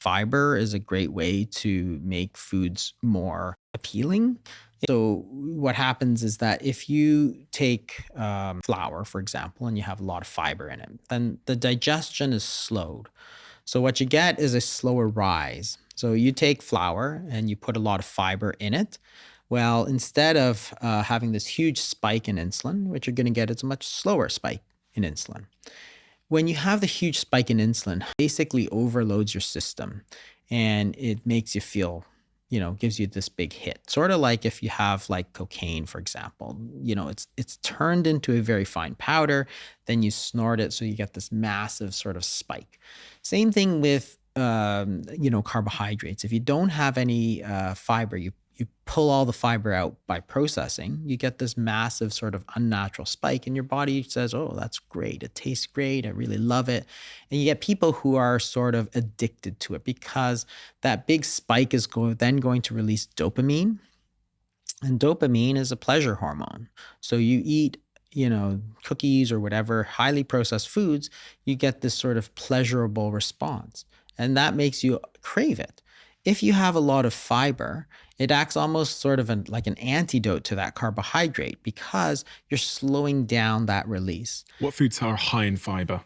Fiber is a great way to make foods more appealing. So, what happens is that if you take flour, for example, and you have a lot of fiber in it, then the digestion is slowed. So, what you get is a slower rise. So, you take flour and you put a lot of fiber in it. Well, instead of having this huge spike in insulin, what you're going to get is a much slower spike in insulin. When you have the huge spike in insulin, basically overloads your system and it makes you feel, gives you this big hit. Sort of like if you have like cocaine, for example, it's turned into a very fine powder, then you snort it, so you get this massive sort of spike. Same thing with carbohydrates. If you don't have any fiber, you pull all the fiber out by processing, you get this massive sort of unnatural spike, and your body says, "Oh, that's great. It tastes great. I really love it." And you get people who are sort of addicted to it because that big spike is then going to release dopamine, and dopamine is a pleasure hormone. So you eat, cookies or whatever, highly processed foods, you get this sort of pleasurable response. And that makes you crave it. If you have a lot of fiber, it acts almost sort of like an antidote to that carbohydrate because you're slowing down that release. What foods are high in fiber?